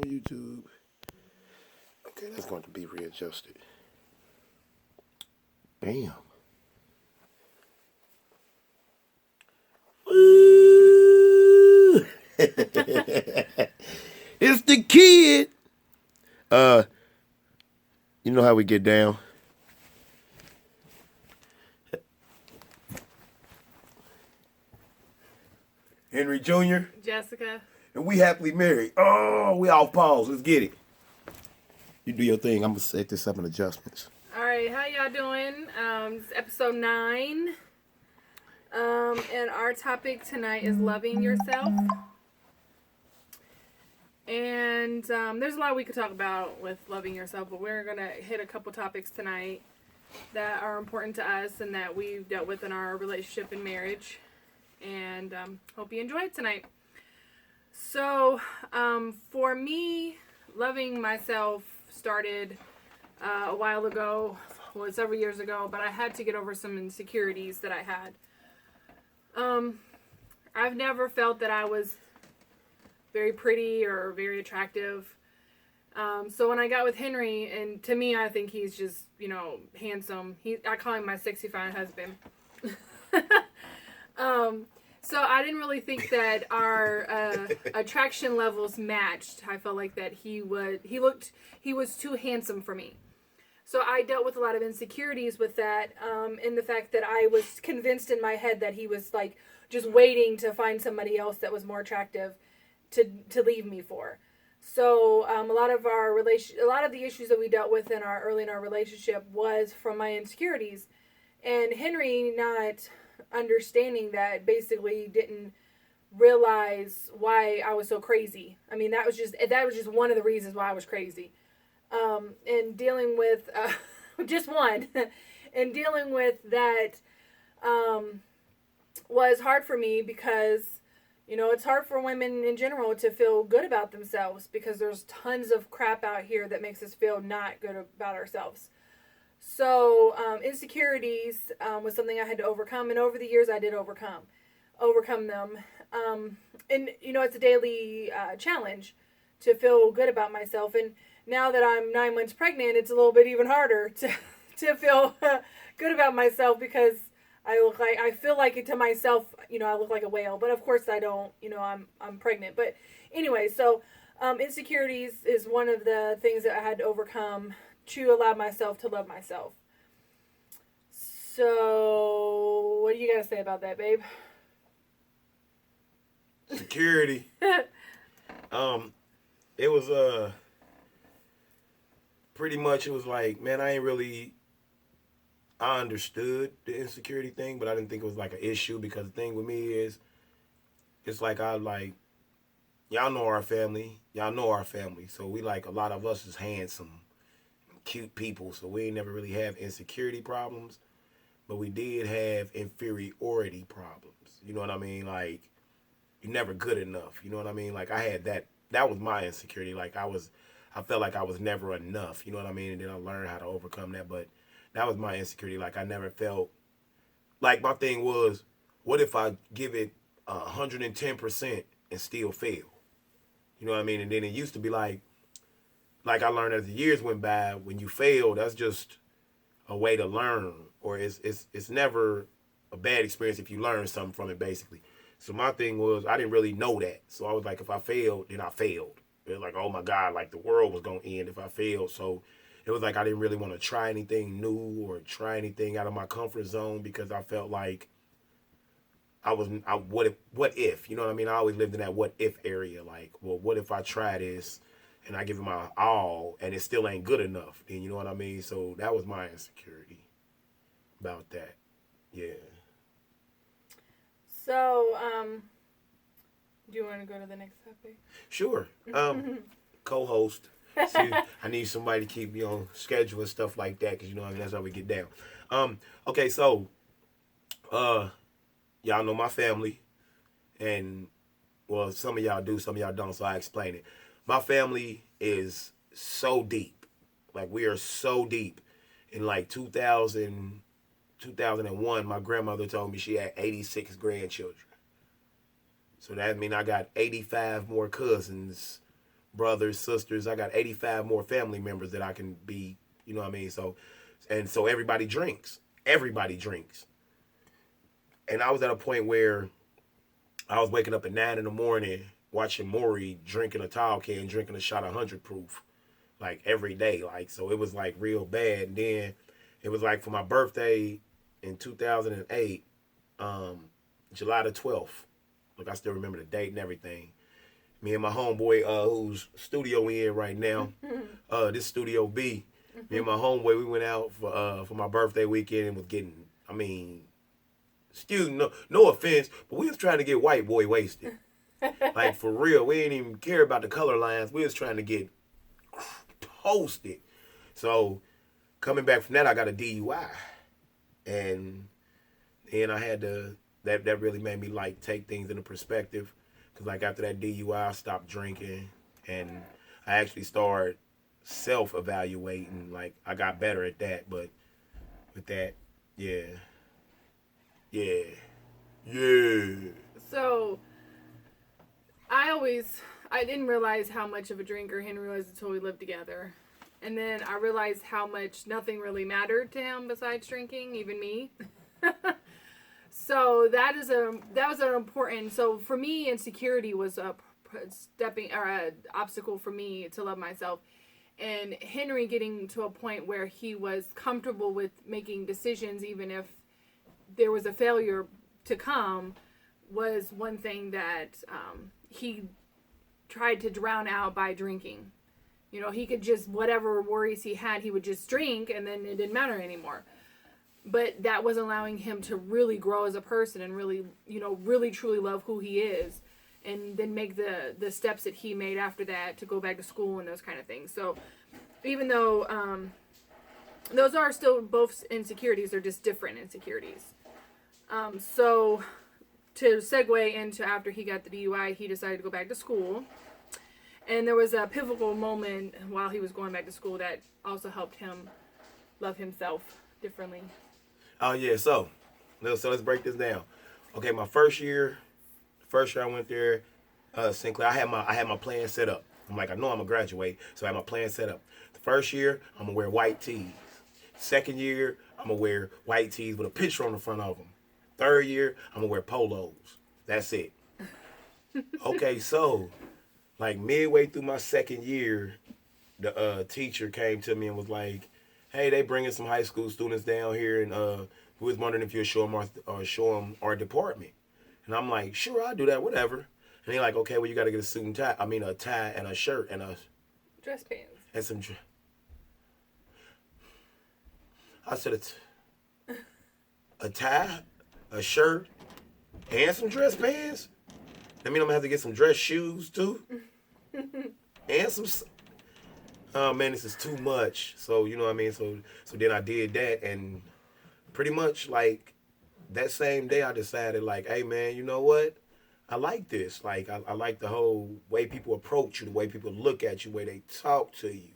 on YouTube. Okay, that's going to be readjusted. Bam. Woo! It's the kid. Uh, you know how we get down. Henry Jr. Jessica. And we happily married. Oh, we off pause. Let's get it. You do your thing. I'm gonna set this up in adjustments. All right, how y'all doing? This is episode 9. And our topic tonight is loving yourself. And there's a lot we could talk about with loving yourself, but we're gonna hit a couple topics tonight that are important to us and that we've dealt with in our relationship and marriage. And hope you enjoy it tonight. So, for me, loving myself started a while ago, well, several years ago, but I had to get over some insecurities that I had. I've never felt that I was very pretty or very attractive. So when I got with Henry, and to me, I think he's just, handsome. I call him my sexy fine husband. So I didn't really think that our attraction levels matched. I felt like that he was too handsome for me. So I dealt with a lot of insecurities with that, in the fact that I was convinced in my head that he was like just waiting to find somebody else that was more attractive to leave me for. So a lot of the issues that we dealt with early in our relationship was from my insecurities, and Henry not understanding that basically didn't realize why I was so crazy. I mean, that was just one of the reasons why I was crazy. And dealing with just one, and dealing with that was hard for me because it's hard for women in general to feel good about themselves because there's tons of crap out here that makes us feel not good about ourselves. So insecurities was something I had to overcome, and over the years I did overcome them. And it's a daily challenge to feel good about myself. And now that I'm 9 months pregnant, it's a little bit even harder to feel good about myself because I feel like to myself, I look like a whale, but of course I don't. I'm pregnant. But anyway, so insecurities is one of the things that I had to overcome to allow myself to love myself. So, what do you got to say about that, babe? Security. It was pretty much, it was like, man, I understood the insecurity thing, but I didn't think it was like an issue because the thing with me is, it's like y'all know our family, so we like, a lot of us is handsome, cute people, so we ain't never really have insecurity problems, but we did have inferiority problems. You know what I mean? Like, you're never good enough. You know what I mean? Like, I had that was my insecurity. Like, I felt like I was never enough. You know what I mean? And then I learned how to overcome that, but that was my insecurity. Like, I never felt, like, my thing was, what if I give it 110% and still fail? You know what I mean? And then it used to be like I learned as the years went by, when you fail, that's just a way to learn, or it's never a bad experience if you learn something from it, basically. So my thing was, I didn't really know that, so I was like, if I failed, then I failed. It was like, oh my God, like the world was gonna end if I failed. So it was like I didn't really want to try anything new or try anything out of my comfort zone because I felt like what if, you know what I mean? I always lived in that what if area. Like, well, what if I try this and I give it my all and it still ain't good enough? And you know what I mean? So that was my insecurity about that. Yeah. So, do you want to go to the next topic? Sure. Co-host. See, I need somebody to keep me on schedule and stuff like that because that's how we get down. Okay, so y'all know my family, and well, some of y'all do, some of y'all don't, so I explain it. My family is so deep. Like, we are so deep. In like 2001, my grandmother told me she had 86 grandchildren. So that means I got 85 more cousins brothers, sisters. I got 85 more family members that I can be, you know what I mean? So everybody drinks. Everybody drinks. And I was at a point where I was waking up at 9 in the morning watching Maury drinking a tall can, drinking a shot of 100 proof, like every day. Like, so it was like real bad. And then it was like for my birthday in 2008, July the 12th. Like, I still remember the date and everything. Me and my homeboy, who's studio we in right now, this Studio B. Me and my homeboy, we went out for my birthday weekend and was getting, I mean, excuse me, no offense, but we was trying to get white boy wasted. Like, for real, we didn't even care about the color lines. We was trying to get toasted. So, coming back from that, I got a DUI. And then I had to, that really made me, like, take things into perspective. Because, like, after that DUI, I stopped drinking. And I actually started self-evaluating. Like, I got better at that. But with that, yeah. Yeah. So, I didn't realize how much of a drinker Henry was until we lived together. And then I realized how much nothing really mattered to him besides drinking, even me. So that was an important. So for me, insecurity was a obstacle for me to love myself. And Henry getting to a point where he was comfortable with making decisions, even if there was a failure to come, was one thing that he tried to drown out by drinking. You know, he could just, whatever worries he had, he would just drink, and then it didn't matter anymore. But that was allowing him to really grow as a person and really, really truly love who he is, and then make the steps that he made after that to go back to school and those kind of things. So even though those are still both insecurities, they're just different insecurities. So to segue into after he got the DUI, he decided to go back to school. And there was a pivotal moment while he was going back to school that also helped him love himself differently. Oh, yeah. So let's break this down. Okay, my first year I went there, Sinclair, I had my plan set up. I'm like, I know I'm going to graduate, so I had my plan set up. The first year, I'm going to wear white tees. Second year, I'm going to wear white tees with a picture on the front of them. Third year, I'm going to wear polos. That's it. Okay, so, like, midway through my second year, the teacher came to me and was like, hey, they bringing some high school students down here, and we was wondering if you'd show them our department. And I'm like, sure, I'll do that, whatever. And they're like, okay, well, you got to get a suit and tie. I mean, a tie and a shirt and a... dress pants. And some... I said, a tie, a shirt, and some dress pants? That mean I'm going to have to get some dress shoes, too? And some... Oh, man, this is too much. So, you know what I mean? So then I did that, and pretty much, like, that same day I decided, like, hey, man, you know what? I like this. Like, I like the whole way people approach you, the way people look at you, the way they talk to you,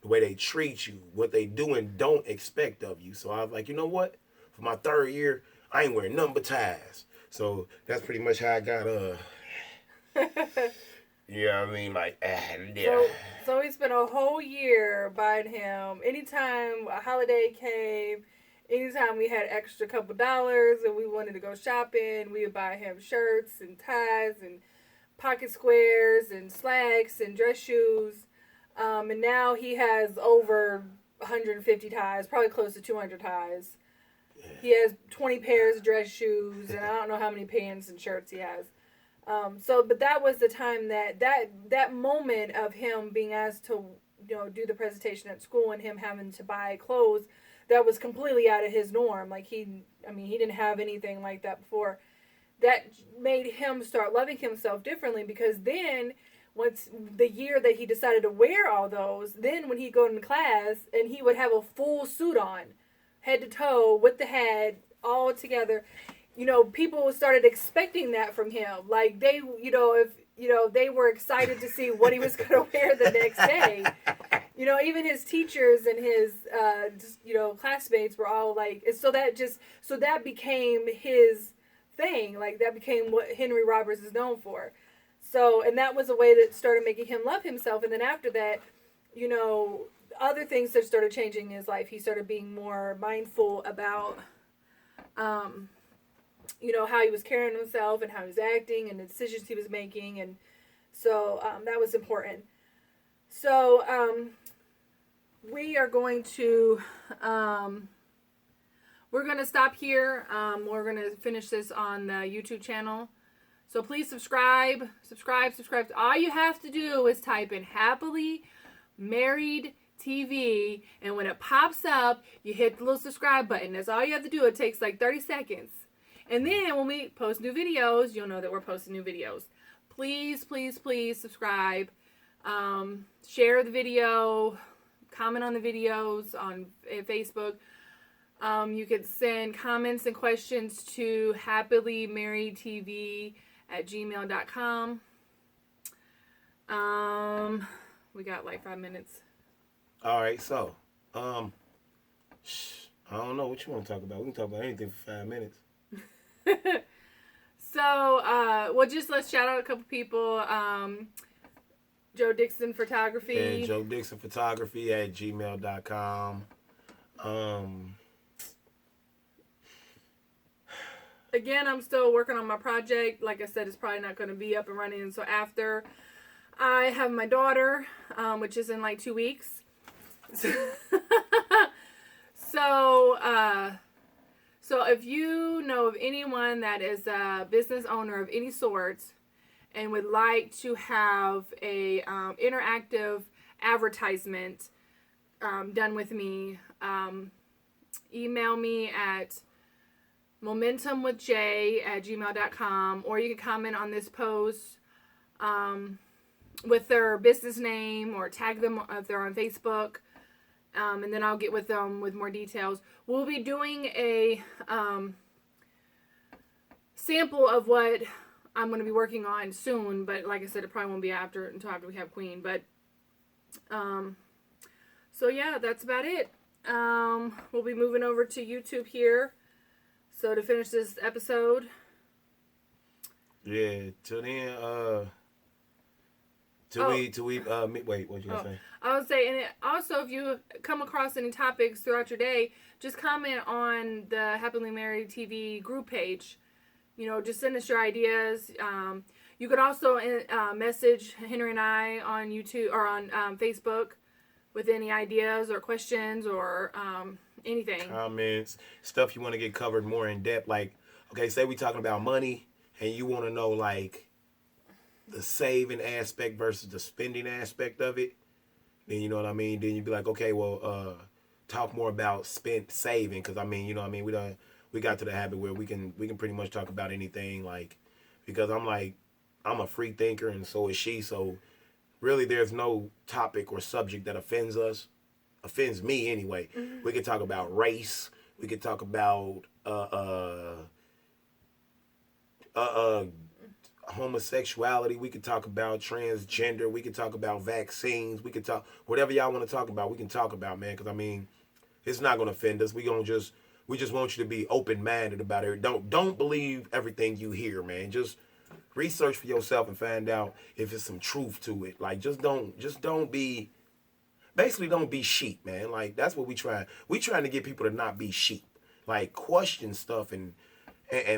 the way they treat you, what they do and don't expect of you. So I was like, you know what? For my third year, I ain't wearing nothing but ties. So that's pretty much how I got, yeah, I mean, like, yeah. So we spent a whole year buying him. Anytime a holiday came, anytime we had extra couple dollars and we wanted to go shopping, we would buy him shirts and ties and pocket squares and slacks and dress shoes. And now he has over 150 ties, probably close to 200 ties. Yeah. He has 20 pairs of dress shoes, and I don't know how many pants and shirts he has. But that was the time that moment of him being asked to, do the presentation at school and him having to buy clothes that was completely out of his norm. Like he didn't have anything like that before. That made him start loving himself differently, because then once the year that he decided to wear all those, then when he'd go in class and he would have a full suit on, head to toe, with the hat, all together. People started expecting that from him. Like they, if they were excited to see what he was going to wear the next day. Even his teachers and his, classmates were all like, so that became his thing. Like that became what Henry Roberts is known for. So, and that was a way that started making him love himself. And then after that, other things that started changing in his life. He started being more mindful about, how he was carrying himself and how he was acting and the decisions he was making. And so that was important. So we are going to, we're going to stop here. We're going to finish this on the YouTube channel. So please subscribe. All you have to do is type in Happily Married TV, and when it pops up, you hit the little subscribe button. That's all you have to do. It takes like 30 seconds. And then when we post new videos, you'll know that we're posting new videos. Please subscribe. Share the video. Comment on the videos on Facebook. You can send comments and questions to happilymarriedtv@gmail.com. We got like 5 minutes. All right, so, I don't know what you want to talk about. We can talk about anything for 5 minutes. So, just let's shout out a couple people. Joe Dixon Photography. And Joe Dixon Photography at gmail.com. Again, I'm still working on my project. Like I said, it's probably not going to be up and running until after I have my daughter, which is in like 2 weeks. So if you know of anyone that is a business owner of any sorts and would like to have a interactive advertisement done with me, email me at momentumwithj@gmail.com, or you can comment on this post with their business name or tag them if they're on Facebook, and then I'll get with them with more details. We'll be doing a sample of what I'm going to be working on soon, but like I said, it probably won't be until after we have Queen. But so yeah, that's about it. We'll be moving over to YouTube here. So to finish this episode. Yeah, till then, wait, what you gonna say? I would say, and also if you come across any topics throughout your day, just comment on the Happily Married TV group page. Just send us your ideas. You could also message Henry and I on YouTube or on Facebook with any ideas or questions or anything. Comments, stuff you want to get covered more in depth. Like, okay, say we talking about money and you want to know like the saving aspect versus the spending aspect of it. Then you know what I mean. Then you'd be like, okay, well, talk more about saving, because I mean, you know what I mean. We got to the habit where we can pretty much talk about anything, like, because I'm a free thinker and so is she. So really, there's no topic or subject that offends me anyway. Mm-hmm. We could talk about race. We could talk about homosexuality. We could talk about transgender. We could talk about vaccines. We could talk whatever y'all want to talk about. We can talk about, man. Because I mean, it's not gonna offend us. We just want you to be open-minded about it. Don't believe everything you hear, man. Just research for yourself and find out if there's some truth to it. Like, don't be sheep, man. Like, that's what we trying to get people to not be sheep. Like, question stuff and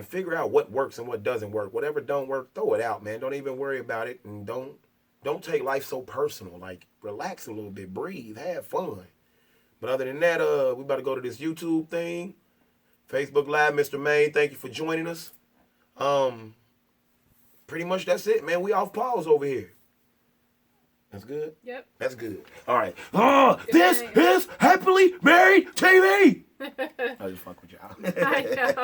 figure out what works and what doesn't work. Whatever don't work, throw it out, man. Don't even worry about it, and don't take life so personal. Like, relax a little bit, breathe, have fun. But other than that, we about to go to this YouTube thing. Facebook Live, Mr. Maine, thank you for joining us. Pretty much that's it, man. We off pause over here. That's good? Yep. That's good. All right. This is Happily Married TV. I just fuck with y'all. I know.